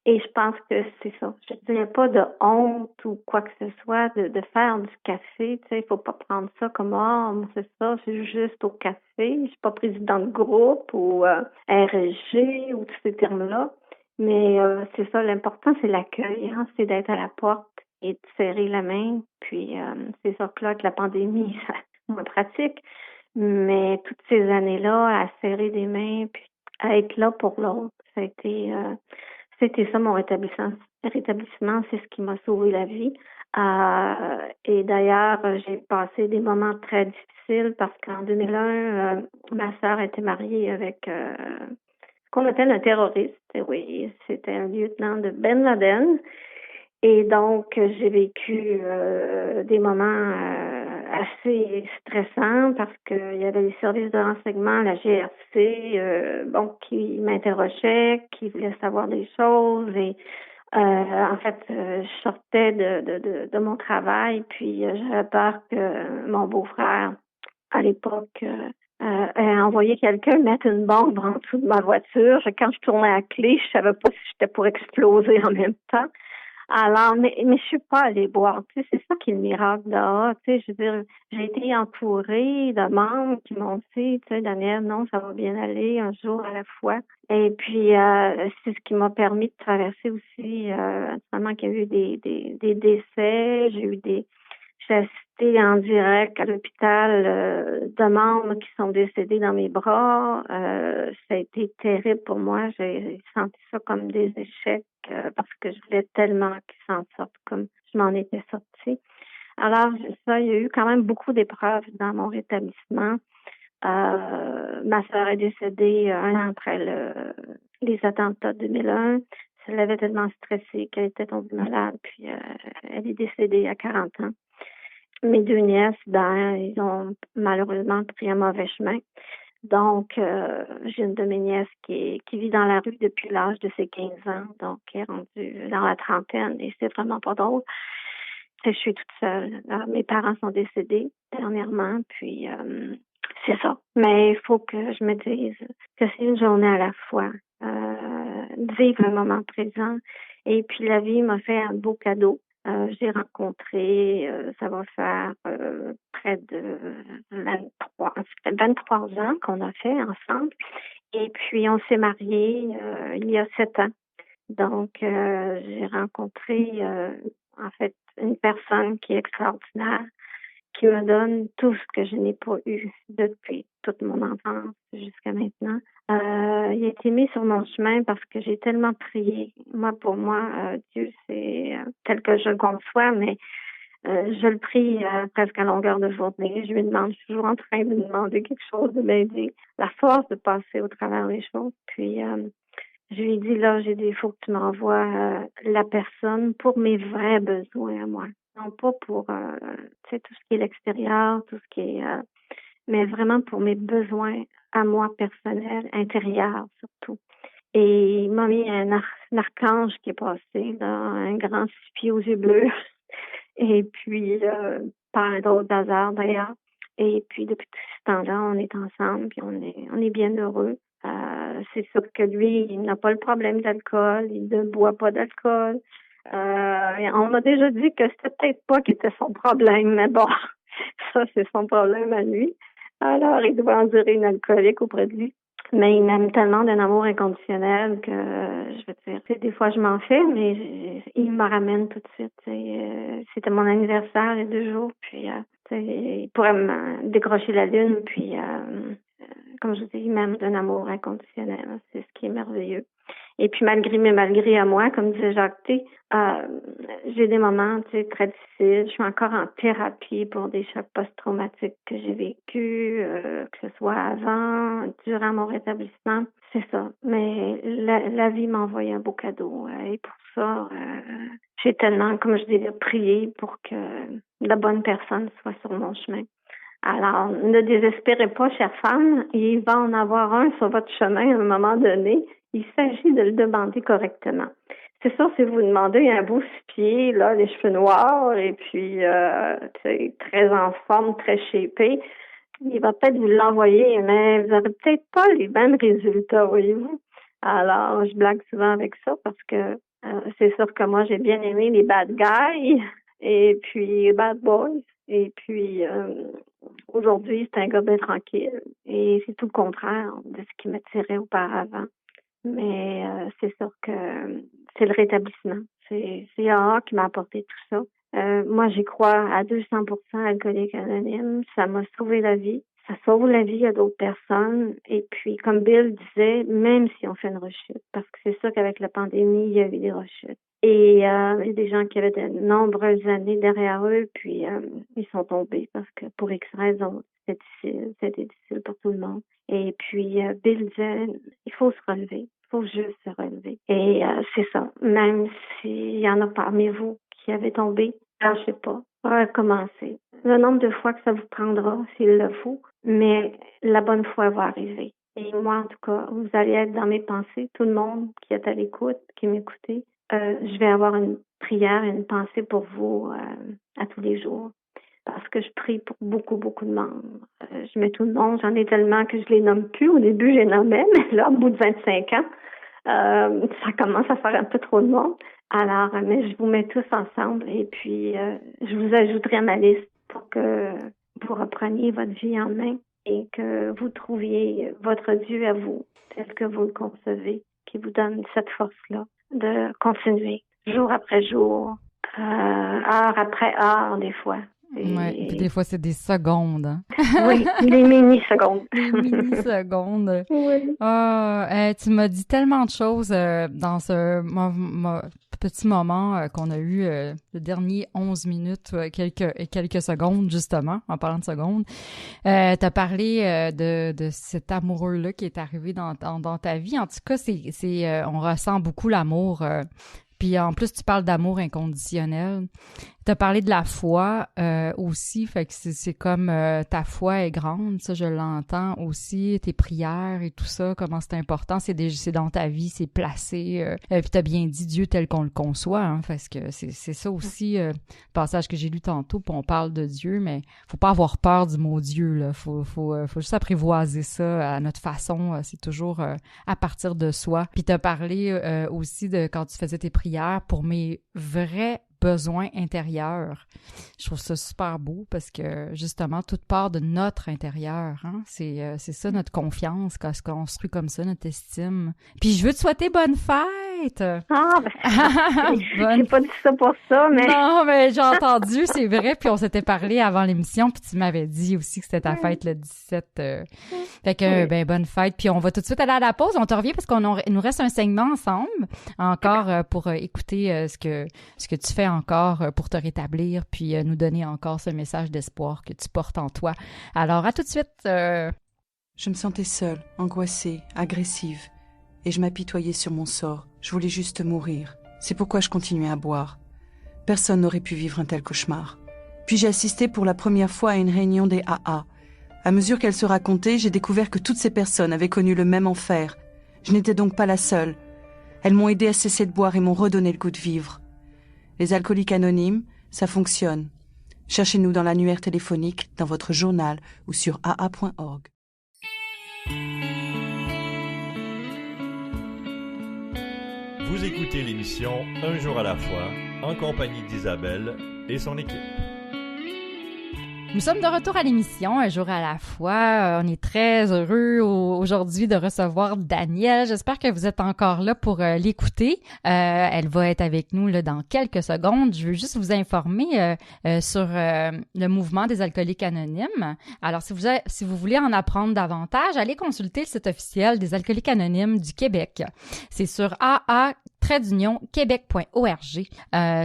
Et je pense que c'est ça. Je n'ai pas de honte ou quoi que ce soit de faire du café. Tu sais, il faut pas prendre ça comme, c'est ça, c'est juste au café. Je suis pas présidente de groupe ou RSG ou tous ces termes-là. Mais c'est ça, l'important, c'est l'accueil, hein, c'est d'être à la porte et de serrer la main. Puis, c'est sûr que là, avec la pandémie, c'est moins pratique. Mais toutes ces années-là, à serrer des mains, puis à être là pour l'autre, C'était ça mon rétablissement, c'est ce qui m'a sauvé la vie. Et d'ailleurs, j'ai passé des moments très difficiles parce qu'en 2001, ma sœur était mariée avec ce qu'on appelle un terroriste. Et oui, c'était un lieutenant de Ben Laden. Et donc, j'ai vécu des moments assez stressants parce qu'il y avait les services de renseignement, la GRC, qui m'interrogeaient, qui voulaient savoir des choses. Et en fait, je sortais de mon travail, puis j'avais peur que mon beau-frère, à l'époque, ait envoyé quelqu'un mettre une bombe en dessous de ma voiture. Quand je tournais la clé, je savais pas si j'étais pour exploser en même temps. Alors, mais je suis pas allée boire. Tu sais, c'est ça qui est le miracle d'A. Tu sais, je veux dire, j'ai été entourée de membres qui m'ont dit, tu sais, Danielle, non, ça va bien aller, un jour à la fois. Et puis, c'est ce qui m'a permis de traverser aussi, notamment qu'il y a eu des décès, j'ai assisté en direct à l'hôpital de membres qui sont décédés dans mes bras. Ça a été terrible pour moi. J'ai senti ça comme des échecs parce que je voulais tellement qu'ils s'en sortent comme je m'en étais sortie. Alors, ça, il y a eu quand même beaucoup d'épreuves dans mon rétablissement. Ma sœur est décédée un an après les attentats de 2001. Ça l'avait tellement stressée qu'elle était tombée malade, puis elle est décédée à 40 ans. Mes deux nièces, ils ont malheureusement pris un mauvais chemin. Donc, j'ai une de mes nièces qui vit dans la rue depuis l'âge de ses 15 ans, donc elle est rendue dans la trentaine et c'est vraiment pas drôle. Je suis toute seule. Alors, mes parents sont décédés dernièrement, puis c'est ça. Mais il faut que je me dise que c'est une journée à la fois. Vivre le moment présent. Et puis la vie m'a fait un beau cadeau. J'ai rencontré, ça va faire près de 23 ans qu'on a fait ensemble. Et puis, on s'est mariés il y a 7 ans. Donc, j'ai rencontré, en fait, une personne qui est extraordinaire, qui me donne tout ce que je n'ai pas eu depuis toute mon enfance jusqu'à maintenant. Il a été mis sur mon chemin parce que j'ai tellement prié. Pour moi, Dieu, c'est tel que je le conçois, mais je le prie presque à longueur de journée. Je lui demande, je suis toujours en train de lui demander quelque chose, de m'aider, la force de passer au travers des choses. Puis, je lui dis, là, il faut que tu m'envoies la personne pour mes vrais besoins à moi. Non pas pour tout ce qui est l'extérieur, tout ce qui est mais vraiment pour mes besoins à moi personnels, intérieurs surtout. Et il m'a mis un archange qui est passé, là, un grand 6 pieds aux yeux bleus. Et puis par un drôle d'hasard d'ailleurs. Et puis depuis tout ce temps-là, on est ensemble, puis on est bien heureux. C'est sûr que lui, il n'a pas le problème d'alcool, il ne boit pas d'alcool. On m'a déjà dit que c'était peut-être pas qui était son problème, mais bon, ça c'est son problème à lui. Alors, il doit endurer une alcoolique auprès de lui. Mais il m'aime tellement d'un amour inconditionnel que, je veux dire, des fois je m'en fais, mais il me ramène tout de suite. C'était mon anniversaire il y a 2 jours, puis il pourrait me décrocher la lune, puis comme je vous dis, il m'aime d'un amour inconditionnel. C'est ce qui est merveilleux. Et puis malgré à moi, comme disait Jacques T, j'ai des moments très difficiles. Je suis encore en thérapie pour des chocs post-traumatiques que j'ai vécus, que ce soit avant, durant mon rétablissement. C'est ça. Mais la vie m'a envoyé un beau cadeau. Et pour ça, j'ai tellement, comme je disais, prié pour que la bonne personne soit sur mon chemin. Alors, ne désespérez pas, chère femme, il va en avoir un sur votre chemin à un moment donné. Il s'agit de le demander correctement. C'est sûr, si vous demandez un beau 6 pieds, là, les cheveux noirs, et puis très en forme, très shapé, il va peut-être vous l'envoyer, mais vous n'aurez peut-être pas les mêmes résultats, voyez-vous. Alors, je blague souvent avec ça parce que c'est sûr que moi, j'ai bien aimé les bad guys et puis les bad boys. Et puis, aujourd'hui, c'est un gars bien tranquille. Et c'est tout le contraire de ce qui m'attirait auparavant. Mais c'est sûr que c'est le rétablissement. C'est AA qui m'a apporté tout ça. Moi, j'y crois à 200% Alcoolique Anonyme. Ça m'a sauvé la vie. ça sauve la vie à d'autres personnes. Et puis, comme Bill disait, même si on fait une rechute, parce que c'est sûr qu'avec la pandémie, il y a eu des rechutes. Et il y a des gens qui avaient de nombreuses années derrière eux, puis ils sont tombés parce que pour X raisons, c'était difficile pour tout le monde. Et puis, Bill disait, il faut se relever, il faut juste se relever. Et c'est ça, même s'il y en a parmi vous qui avez tombé, lâchez pas, recommencez. Le nombre de fois que ça vous prendra, s'il le faut, mais la bonne fois va arriver. Et moi, en tout cas, vous allez être dans mes pensées, tout le monde qui est à l'écoute, qui m'écoutez. Je vais avoir une prière et une pensée pour vous à tous les jours. Parce que je prie pour beaucoup, beaucoup de monde. Je mets tout le monde, j'en ai tellement que je les nomme plus. Au début, je les nommais, mais là, au bout de 25 ans, ça commence à faire un peu trop de monde. Alors, mais je vous mets tous ensemble et puis je vous ajouterai à ma liste pour que vous repreniez votre vie en main et que vous trouviez votre Dieu à vous, tel que vous le concevez, qui vous donne cette force-là de continuer, jour après jour, heure après heure, des fois. Oui, des fois, c'est des secondes. Hein? Oui, des mini-secondes. Des mini-secondes. Oui. Tu m'as dit tellement de choses dans ce petit moment qu'on a eu, le dernier 11 minutes, quelques secondes, justement, en parlant de secondes. Tu as parlé de cet amoureux-là qui est arrivé dans ta vie. En tout cas, on ressent beaucoup l'amour. Puis en plus, tu parles d'amour inconditionnel. Tu as parlé de la foi aussi, fait que c'est comme ta foi est grande, ça je l'entends aussi, tes prières et tout ça, comment c'est important, c'est dans ta vie, c'est placé. Puis tu as bien dit Dieu tel qu'on le conçoit, hein, parce que c'est ça aussi, le passage que j'ai lu tantôt, puis on parle de Dieu, mais faut pas avoir peur du mot Dieu, là. Faut juste apprivoiser ça à notre façon, c'est toujours à partir de soi. Puis tu as parlé aussi de quand tu faisais tes prières pour mes vrais besoins intérieurs. Je trouve ça super beau parce que, justement, tout part de notre intérieur. Hein? C'est ça, notre confiance, quand se construit comme ça, notre estime. Puis je veux te souhaiter bonne fête! Ah, j'ai pas dit ça pour ça, mais... Non, mais j'ai entendu, c'est vrai, puis on s'était parlé avant l'émission, puis tu m'avais dit aussi que c'était ta fête le 17. Fait que, ben, bonne fête. Puis on va tout de suite aller à la pause. On te revient parce il nous reste un segment ensemble, encore pour écouter ce que tu fais encore pour te rétablir, puis nous donner encore ce message d'espoir que tu portes en toi. Alors, à tout de suite. Je me sentais seule, angoissée, agressive, et je m'apitoyais sur mon sort. Je voulais juste mourir. C'est pourquoi je continuais à boire. Personne n'aurait pu vivre un tel cauchemar. Puis j'ai assisté pour la première fois à une réunion des AA. À mesure qu'elle se racontait, j'ai découvert que toutes ces personnes avaient connu le même enfer. Je n'étais donc pas la seule. Elles m'ont aidé à cesser de boire et m'ont redonné le goût de vivre. Les alcooliques anonymes, ça fonctionne. Cherchez-nous dans l'annuaire téléphonique, dans votre journal ou sur aa.org. Vous écoutez l'émission Un jour à la fois, en compagnie d'Isabelle et son équipe. Nous sommes de retour à l'émission Un jour à la fois. On est très heureux aujourd'hui de recevoir Danielle. J'espère que vous êtes encore là pour l'écouter. Elle va être avec nous là, dans quelques secondes. Je veux juste vous informer sur le mouvement des alcooliques anonymes. Alors, si vous voulez en apprendre davantage, allez consulter le site officiel des alcooliques anonymes du Québec. C'est sur aa-québec.org.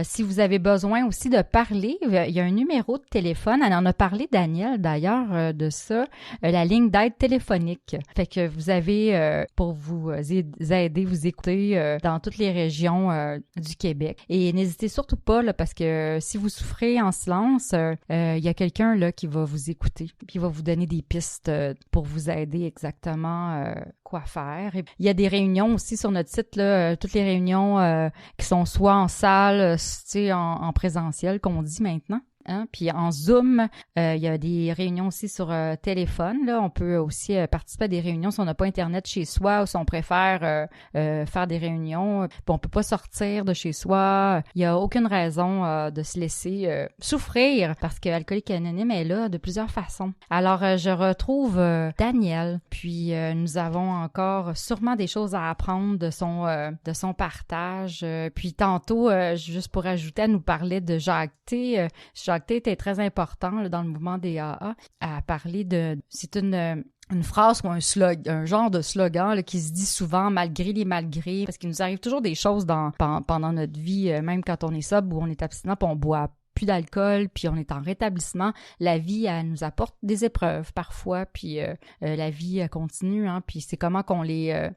Si vous avez besoin aussi de parler, il y a un numéro de téléphone. Elle en a parlé, Danielle, d'ailleurs, de ça, la ligne d'aide téléphonique. Fait que vous avez, pour vous aider, vous écouter dans toutes les régions du Québec. Et n'hésitez surtout pas, là, parce que si vous souffrez en silence, il y a quelqu'un là qui va vous écouter, puis va vous donner des pistes pour vous aider exactement quoi faire. Et il y a des réunions aussi sur notre site, là, toutes les réunions qui sont soit en salle, tu sais, en présentiel, qu'on dit maintenant. Hein? Puis en Zoom, il y a des réunions aussi sur téléphone. Là, on peut aussi participer à des réunions si on n'a pas Internet chez soi ou si on préfère faire des réunions. Puis on peut pas sortir de chez soi. Il y a aucune raison de se laisser souffrir parce que Alcoolique Anonyme est là de plusieurs façons. Alors, je retrouve Danielle. Puis nous avons encore sûrement des choses à apprendre de son partage. Puis tantôt, juste pour ajouter, elle nous parlait de Jacques T. Jacques Dr. est très important là, dans le mouvement des AA à parler de... C'est une phrase ou un genre de slogan là, qui se dit souvent malgré les malgrés, parce qu'il nous arrive toujours des choses pendant notre vie, même quand on est sobre ou on est abstinent, puis on boit plus d'alcool, puis on est en rétablissement. La vie, elle nous apporte des épreuves parfois, puis la vie elle continue, hein, puis c'est comment qu'on les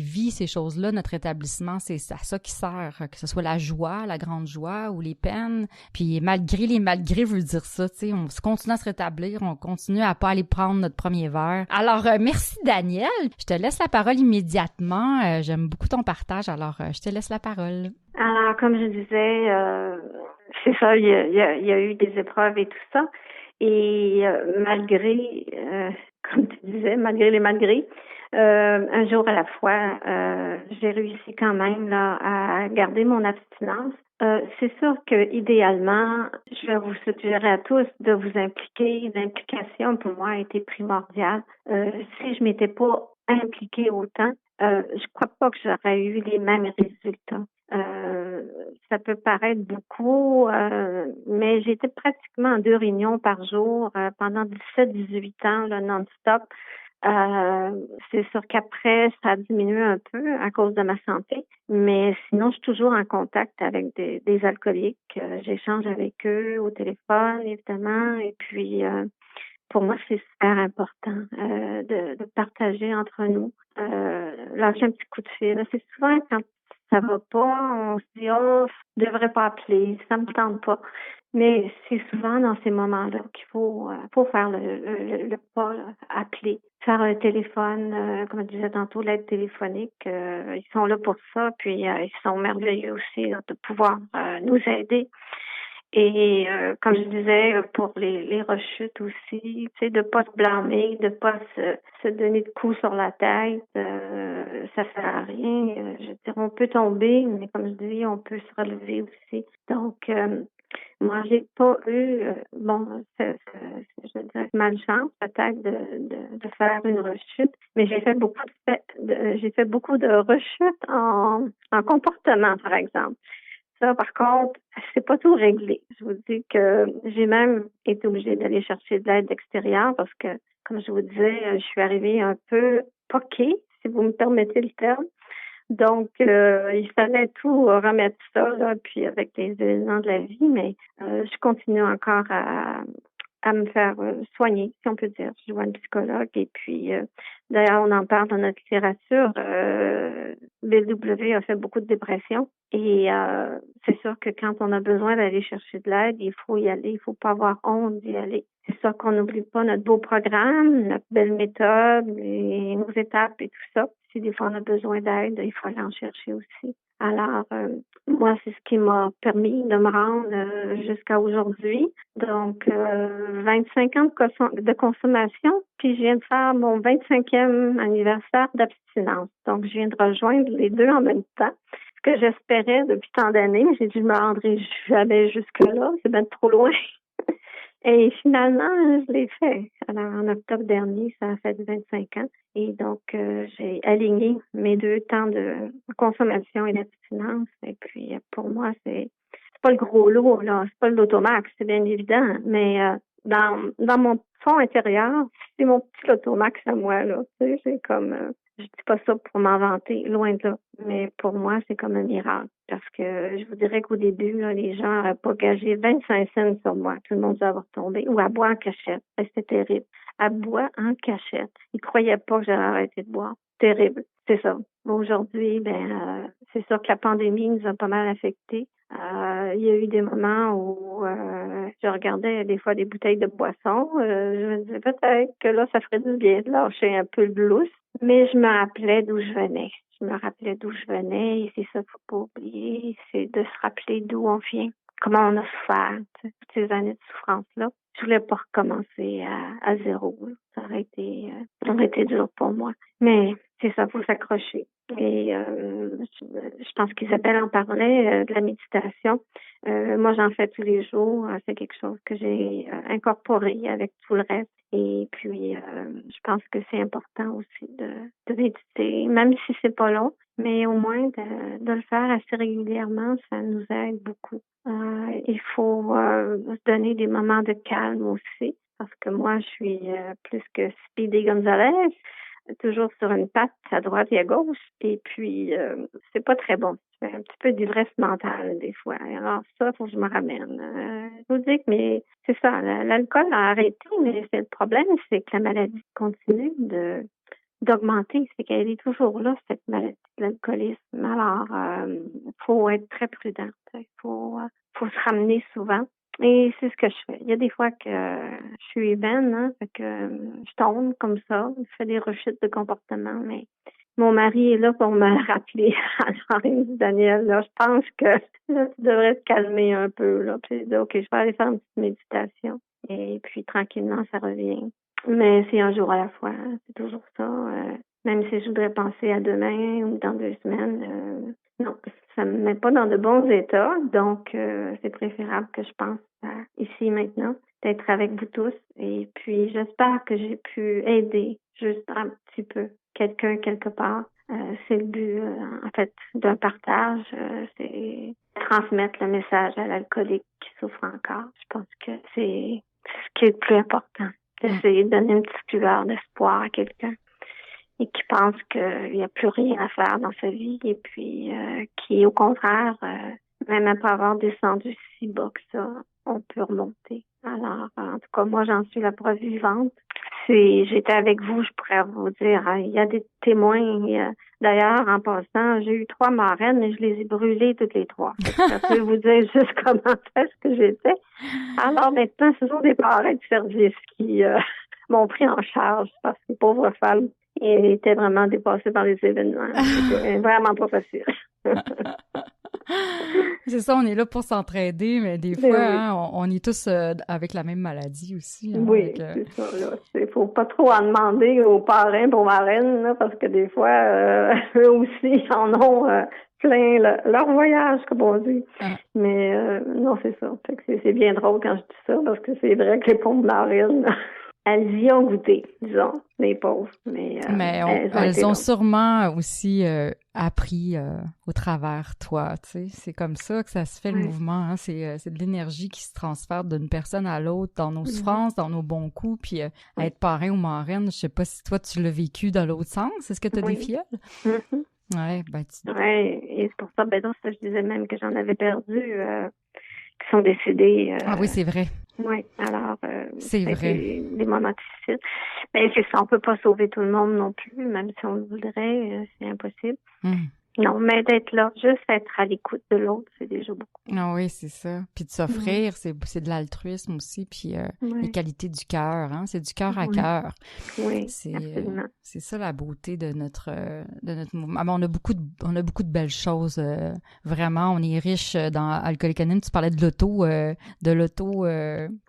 vit, ces choses-là, notre rétablissement, c'est à ça qui sert, que ce soit la joie, la grande joie ou les peines, puis malgré les malgrés veut dire ça, tu sais, on continue à se rétablir, on continue à pas aller prendre notre premier verre. Alors, merci Daniel, je te laisse la parole immédiatement, j'aime beaucoup ton partage, alors je te laisse la parole. Alors, comme je disais, c'est ça, il y a eu des épreuves et tout ça. Et malgré, comme tu disais, malgré les malgrés, un jour à la fois, j'ai réussi quand même là à garder mon abstinence. C'est sûr que idéalement, je vais vous suggérer à tous de vous impliquer. L'implication pour moi a été primordiale. Si je m'étais pas impliquée autant, je crois pas que j'aurais eu les mêmes résultats. Ça peut paraître beaucoup, mais j'étais pratiquement en 2 réunions par jour pendant 17-18 ans, là, non-stop. C'est sûr qu'après, ça a diminué un peu à cause de ma santé, mais sinon, je suis toujours en contact avec des alcooliques. J'échange avec eux au téléphone, évidemment, et puis pour moi, c'est super important de partager entre nous. Lâcher un petit coup de fil. C'est souvent quand ça va pas, on se dit oh, je devrais pas appeler, ça me tente pas. Mais c'est souvent dans ces moments-là qu'il faut faire le pas, là, appeler, faire un téléphone, comme je disais tantôt, l'aide téléphonique. Ils sont là pour ça, puis ils sont merveilleux aussi là, de pouvoir nous aider. Et comme je disais, pour les rechutes aussi, tu sais, de pas se blâmer, de pas se donner de coups sur la tête, ça sert à rien. Je veux dire, on peut tomber, mais comme je dis, on peut se relever aussi. Donc, moi, j'ai pas eu, je dirais malchance peut-être de faire une rechute, mais j'ai fait beaucoup de rechutes en comportement, par exemple. Ça, par contre, c'est pas tout réglé. Je vous dis que j'ai même été obligée d'aller chercher de l'aide extérieure parce que, comme je vous disais, je suis arrivée un peu poquée, si vous me permettez le terme. Donc, il fallait tout remettre ça, là, puis avec les événements de la vie, mais je continue encore à me faire soigner, si on peut dire. Je vois un psychologue et puis, d'ailleurs, on en parle dans notre littérature. BW a fait beaucoup de dépression et c'est sûr que quand on a besoin d'aller chercher de l'aide, il faut y aller. Il faut pas avoir honte d'y aller. C'est sûr qu'on n'oublie pas notre beau programme, notre belle méthode, et nos étapes et tout ça. Si des fois on a besoin d'aide, il faut aller en chercher aussi. Alors, moi, c'est ce qui m'a permis de me rendre jusqu'à aujourd'hui. Donc, 25 ans de consommation, puis je viens de faire mon 25e anniversaire d'abstinence. Donc, je viens de rejoindre les deux en même temps. Ce que j'espérais depuis tant d'années, j'ai dit, je me rendrai jamais jusque-là, c'est bien trop loin. Et finalement, je l'ai fait. Alors, en octobre dernier, ça a fait 25 ans. Et donc, j'ai aligné mes 2 temps de consommation et d'abstinence. Et puis, pour moi, c'est pas le gros lot, là. C'est pas l'automax, c'est bien évident. Mais dans mon fond intérieur, c'est mon petit automax à moi, là. Tu sais, c'est comme... je dis pas ça pour m'en vanter, loin de là. Mais pour moi, c'est comme un miracle. Parce que je vous dirais qu'au début, là, les gens n'auraient pas gagé 25 cents sur moi. Tout le monde doit avoir tombé. Ou à boire en cachette. C'était terrible. À boire en cachette. Ils croyaient pas que j'allais arrêter de boire. Terrible. C'est ça. Aujourd'hui, c'est sûr que la pandémie nous a pas mal affectés. Il y a eu des moments où je regardais des fois des bouteilles de boisson. Je me disais peut-être que là, ça ferait du bien de lâcher un peu le blues. Mais je me rappelais d'où je venais. Et c'est ça qu'il faut pas oublier, c'est de se rappeler d'où on vient, comment on a souffert, toutes ces années de souffrance-là. Je voulais pas recommencer à zéro. Ça aurait été dur pour moi. Mais c'est ça, faut s'accrocher. Et je pense qu'Isabelle en parlait de la méditation. Moi, j'en fais tous les jours. C'est quelque chose que j'ai incorporé avec tout le reste. Et puis, je pense que c'est important aussi de méditer, même si c'est pas long. Mais au moins, de le faire assez régulièrement, ça nous aide beaucoup. Il faut se donner des moments de calme aussi, parce que moi, je suis plus que Speedy Gonzalez, toujours sur une patte à droite et à gauche, et puis c'est pas très bon. C'est un petit peu d'ivresse mentale des fois. Alors ça, faut que je me ramène. Je vous dis que mais c'est ça, l'alcool a arrêté, mais c'est le problème, c'est que la maladie continue d'augmenter, c'est qu'elle est toujours là, cette maladie de l'alcoolisme. Alors, faut être très prudent. Il faut se ramener souvent. Et c'est ce que je fais. Il y a des fois que je suis vaine, hein, fait que je tombe comme ça, je fais des rechutes de comportement, mais mon mari est là pour me rappeler. Alors, il me dit, Daniel, là, je pense que là, tu devrais te calmer un peu. Là. Puis, je dis, OK, je vais aller faire une petite méditation. Et puis, tranquillement, ça revient. Mais c'est un jour à la fois. Hein. C'est toujours ça. Même si je voudrais penser à demain ou dans 2 semaines, non, ça me met pas dans de bons états. Donc, c'est préférable que je pense à ici maintenant, d'être avec vous tous. Et puis, j'espère que j'ai pu aider juste un petit peu quelqu'un quelque part. C'est le but, en fait, d'un partage. C'est transmettre le message à l'alcoolique qui souffre encore. Je pense que c'est ce qui est le plus important. D'essayer de donner une petite lueur d'espoir à quelqu'un et qui pense qu'il n'y a plus rien à faire dans sa vie et puis qui, au contraire, même après avoir descendu si bas que ça, on peut remonter. Alors, en tout cas, moi, j'en suis la preuve vivante. Si j'étais avec vous, je pourrais vous dire, hein, il y a des témoins. D'ailleurs, en passant, j'ai eu 3 marraines, mais je les ai brûlées toutes les 3. Ça peut vous dire juste comment est-ce que j'étais. Alors maintenant, ce sont des parrains de service qui m'ont pris en charge parce que pauvre femme était vraiment dépassée par les événements. C'était vraiment pas facile. C'est ça, on est là pour s'entraider, mais des fois, hein, on est tous avec la même maladie aussi. Hein, oui, c'est ça. Il faut pas trop en demander aux parrains pour marraines, là, parce que des fois, eux aussi en ont plein leur voyage, comme on dit. Mais non, c'est ça. Fait que c'est bien drôle quand je dis ça, parce que c'est vrai que les pauvres marraines, elles y ont goûté, disons, les pauvres. Mais elles ont sûrement aussi appris au travers toi, tu sais. C'est comme ça que ça se fait, le mouvement. Hein? C'est de l'énergie qui se transfère d'une personne à l'autre dans nos souffrances, dans nos bons coups. Puis être parrain ou marraine, je sais pas si toi, tu l'as vécu dans l'autre sens. Est-ce que tu as des filleuls? Ouais, et c'est pour ça, ça, je disais même que j'en avais perdu qui sont décédés. Ah oui, c'est vrai. Oui, alors c'est vrai. Des moments difficiles. Mais c'est ça, on peut pas sauver tout le monde non plus, même si on le voudrait, c'est impossible. Non, mais d'être là, juste être à l'écoute de l'autre, c'est déjà beaucoup. Ah oui, c'est ça. Puis de s'offrir, c'est de l'altruisme aussi, puis les qualités du cœur, hein, c'est du cœur à cœur. Oui, absolument. C'est ça la beauté de notre mouvement. Ah, ben, on a beaucoup de belles choses, vraiment. On est riche dans Alcooliques Anonymes. Tu parlais de l'auto,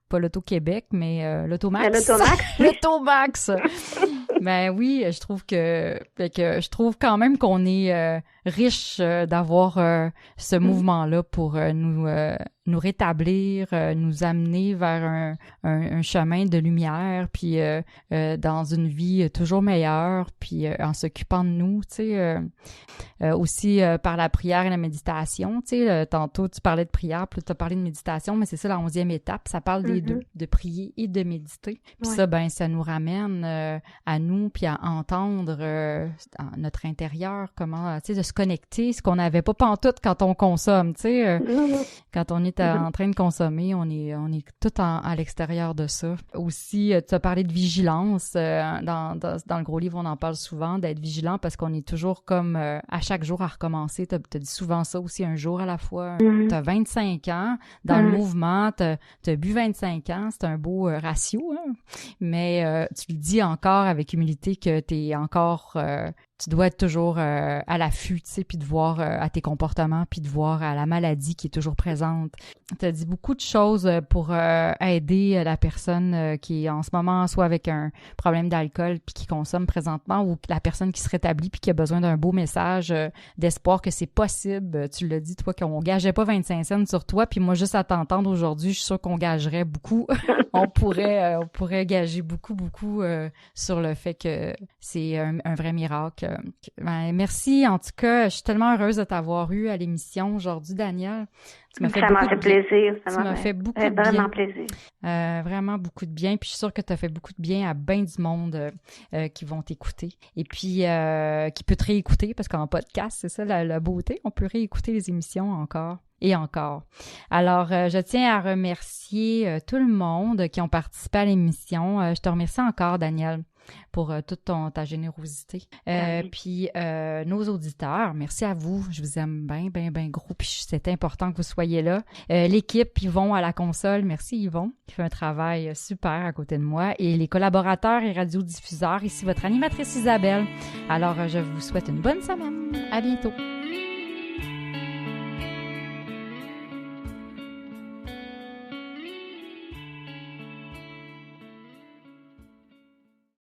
pas l'Auto-Québec, mais l'Automax. L'Automax! Ben oui, je trouve je trouve quand même qu'on est riche d'avoir ce mouvement-là pour nous rétablir, nous amener vers un chemin de lumière, puis dans une vie toujours meilleure, puis en s'occupant de nous, tu sais, aussi par la prière et la méditation, tu sais, tantôt tu parlais de prière, puis tu as parlé de méditation, mais c'est ça la 11e étape, ça parle des deux, de prier et de méditer, puis ça, ben ça nous ramène à nous, puis à entendre notre intérieur, comment, tu sais, de se connecter, ce qu'on n'avait pas pantoute quand on consomme, tu sais, quand on est en train de consommer, on est tout à l'extérieur de ça. Aussi, tu as parlé de vigilance. Dans le gros livre, on en parle souvent, d'être vigilant parce qu'on est toujours comme à chaque jour à recommencer. Tu as dit souvent ça aussi, un jour à la fois. Tu as 25 ans dans le mouvement, tu as bu 25 ans, c'est un beau ratio, hein? Mais tu le dis encore avec humilité que tu es encore... tu dois être toujours à l'affût, tu sais, puis de voir à tes comportements, puis de voir à la maladie qui est toujours présente. Tu as dit beaucoup de choses pour aider la personne qui est en ce moment soit avec un problème d'alcool puis qui consomme présentement ou la personne qui se rétablit puis qui a besoin d'un beau message d'espoir que c'est possible. Tu l'as dit, toi, qu'on gageait pas 25 cents sur toi, puis moi, juste à t'entendre aujourd'hui, je suis sûre qu'on gagerait beaucoup. on pourrait gager beaucoup sur le fait que c'est un vrai miracle. merci. En tout cas, je suis tellement heureuse de t'avoir eu à l'émission aujourd'hui, Danielle. Ça m'a fait plaisir. Ça m'a fait beaucoup de bien. Vraiment plaisir. Vraiment beaucoup de bien. Puis je suis sûre que tu as fait beaucoup de bien à bien du monde qui vont t'écouter. Et puis, qui peut te réécouter, parce qu'en podcast, c'est ça la beauté. On peut réécouter les émissions encore et encore. Alors, je tiens à remercier tout le monde qui ont participé à l'émission. Je te remercie encore, Danielle, pour toute ta générosité. Puis nos auditeurs, merci à vous. Je vous aime bien gros. Puis c'est important que vous soyez là. L'équipe Yvon à la console, merci Yvon, qui fait un travail super à côté de moi. Et les collaborateurs et radiodiffuseurs, ici votre animatrice Isabelle. Alors, je vous souhaite une bonne semaine. À bientôt.